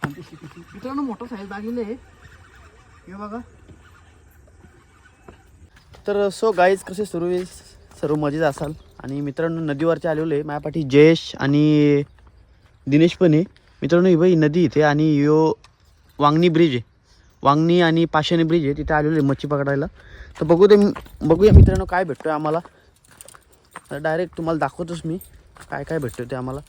मित्रांनो मोठा साईज लागलेले आहे हे बघा. तर सो गाईज कसे सर्व मजेत असाल. आणि मित्रांनो नदीवरचे आलेलो आहे. माझ्यापाठी जयेश आणि दिनेश पण आहे. मित्रांनो ही बाई नदी इथे आणि यो वांगणी ब्रिज आहे. वांगणी आणि पाषाणी ब्रिज आहे तिथे आलेलो आहे मच्छी पकडायला. तर बघूया मित्रांनो काय भेटतोय आम्हाला. तर डायरेक्ट तुम्हाला दाखवतोच मी काय काय भेटतोय ते आम्हाला.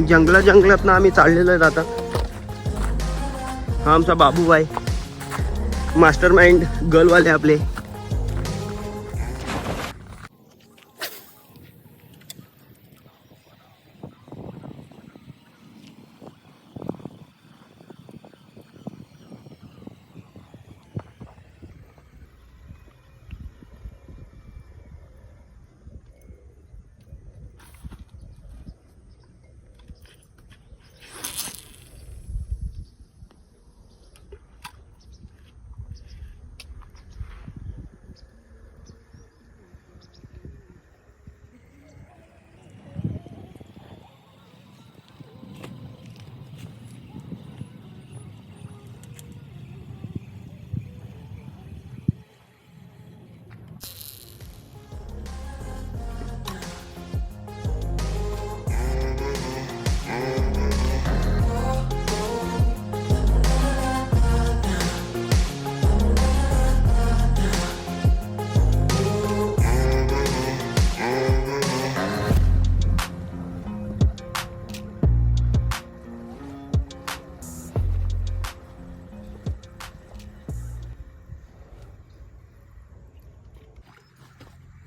जंगलात ना आम्ही चाललेलो आहे आता. हा आमचा बाबूबाई मास्टर माइंड गर्लवाले आपले.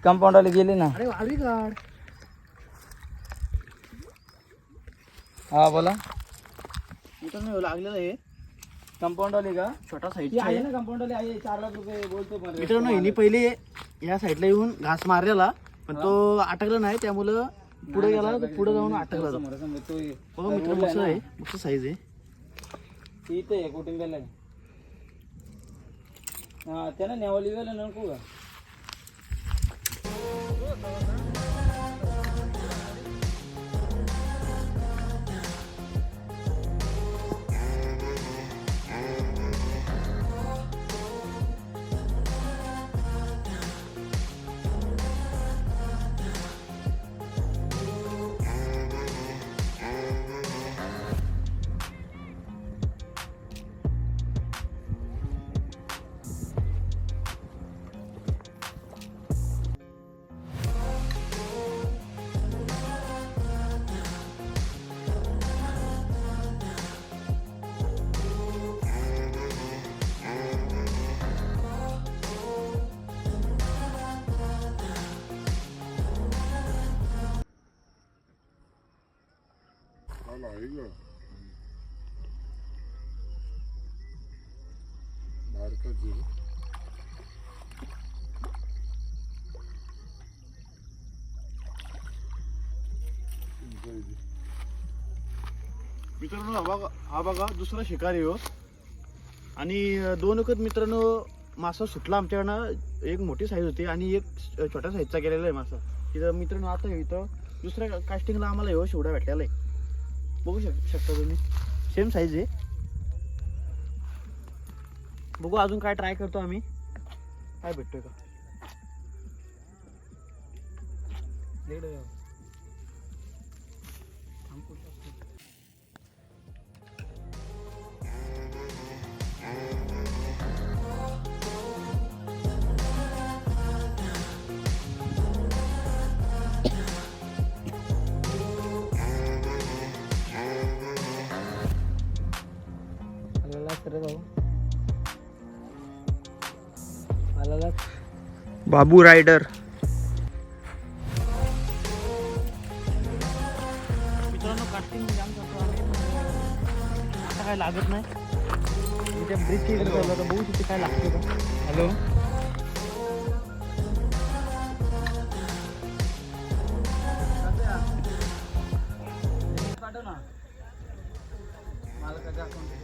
कंपाऊंडवाले गेले ना. अरे वाळवी काढ. हा बोला. मित्रांनो लागलेलं आहे कंपाऊंडवाले का छोटा साईज ती आहे ना. कंपाऊंडवाले आहे 4 लाख रुपये बोलतो. मित्रांनो हिने पहिले या साईडला येऊन घास मारलेला पण तो अटकला नाही त्यामुळं पुढे गेला पुढे जाऊन अटकला तो. बघा मित्रांनो मस्त आहे मस्त साईज आहे. इथे आहे कुटुंबाला. हा त्याला नेवाली गेला नको का. मित्रांनो हा बघा दुसरा शिकारी हो. आणि 2 वखत मित्रांनो मासा सुटला आमच्याकडनं. एक मोठी साईज होती आणि एक छोट्या साईजचा गेलेला आहे मासा. तिथं मित्रांनो आता इथं दुसऱ्या कास्टिंगला आम्हाला हो शेवडा भेटलेला आहे. बघू शकता तुम्ही सेम साईज आहे. बघू अजून काय ट्राय करतो आम्ही काय भेटतोय का. रे भाऊ आला बाबू रायडर. मित्रांनो कास्टिंग जाम करतो आम्ही. आता काय लागत नाही. मी त्या ब्रिजच्या इकडे चाललो होतो. बघू तिथे काय लागते का. हॅलो पाठव ना मालकाच्या अकाउंट.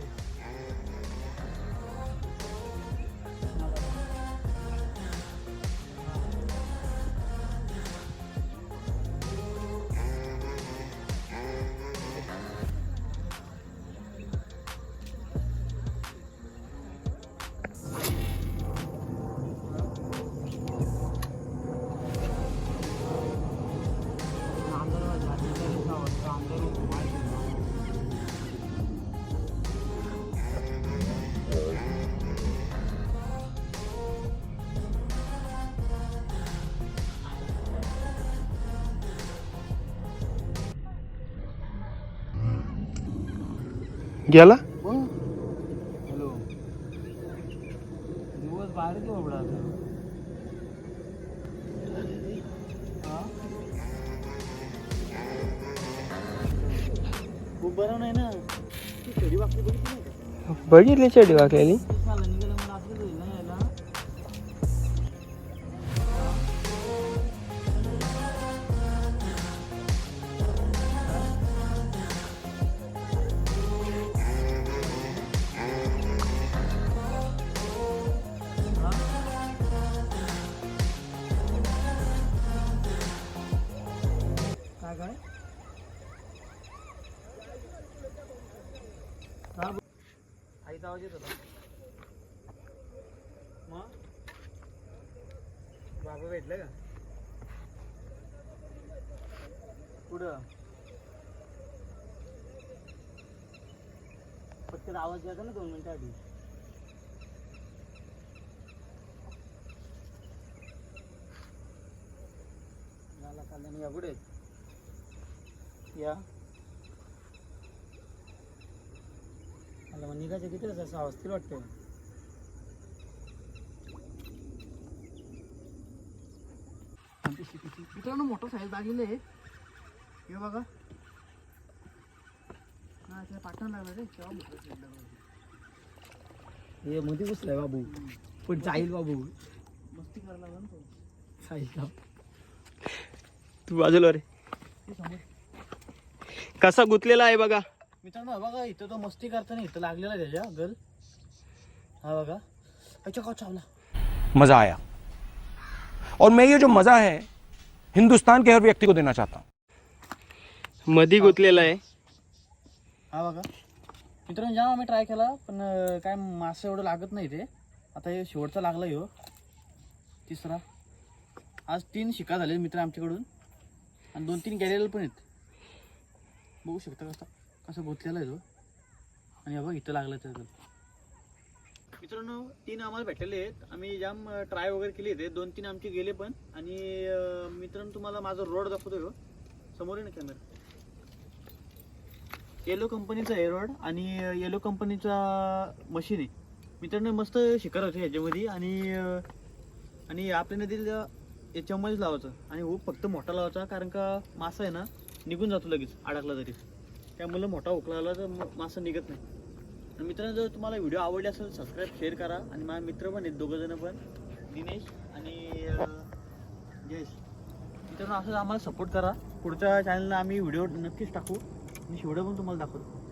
गेला. हॅलो दिवस बाहेर की बाबडा आता. खूप बरं नाही ना. ती शेडी वाकली बघितली नाही का. बघितली चेडी वाकलेली. मला निघालं मला असं होईल ना याला. काय काय आईचा आवाज येत होता. मग बाबा भेटलं का कुठं. फक्त आवाज द्यायचा ना 2 मिनिटं आधी. झाला कल्याण या पुढे या. मला मग निघायचं किती असं अवस्थेल वाटतं. मित्रांनो मोठं साईज लागलेलं आहे. हे बघा. हा त्याला पाठवून लागलं रे. तेव्हा मोठं साईज लागलं. हे मध्ये घुसलाय बाबू. पण जाईल बाबू. मस्ती करायला लागला ना तो. जाईल का. तू बाजूला रे. ते समोर. कसा गुतलेला आहे बघा. मित्रांनो हा बघा इथं तो मस्ती करताना इथं लागलेला त्याच्या गल. हा बघा. अच्छा का चावला. मज़ा आया और मैं ये जो मज़ा है हिंदुस्तान के हर व्यक्ति को देना चाहता हूँ. मधी गुतलेला आहे. हा बघा मित्रांनो जाम आम्ही ट्राय केला पण काय मासे एवढं लागत नाही ते. आता हे शेवटचा लागला ह्यो तिसरा. आज 3 शिका झाले मित्र आमच्याकडून आणि 2-3 गेलेले पण आहेत. बघू शकता कसा गुंतलेला आहे तो. आणि बघा इथं लागला त्याचं. मित्रांनो 3 आम्हाला भेटलेले आहेत. आम्ही जाम ट्राय वगैरे केले ते 2-3 आमचे गेले पण. आणि मित्रांनो तुम्हाला माझा रोड दाखवतो ह्यो समोर आहे ना कॅमेरा. येलो कंपनीचा आहे रोड आणि येलो कंपनीचा मशीन आहे. मित्रांनो मस्त शिकार होते ह्याच्यामध्ये. आणि आपल्या नदीला याच्यामध्येच लावायचं आणि हुक फक्त मोठा लावायचा कारण का मासा आहे ना निघून जातो लगेच अडकला तरी. त्यामुळे मोठा हुक लावला तर मासा निघत नाही. आणि मित्रांनो जर तुम्हाला व्हिडिओ आवडले असेल सबस्क्राईब शेअर करा. आणि माझे मित्र पण आहेत 2 जण पण दिनेश आणि जयेश. मित्रांनो असं आम्हाला सपोर्ट करा. पुढच्या चॅनलला आम्ही व्हिडिओ नक्कीच टाकू आणि व्हिडिओ पण तुम्हाला दाखवतो.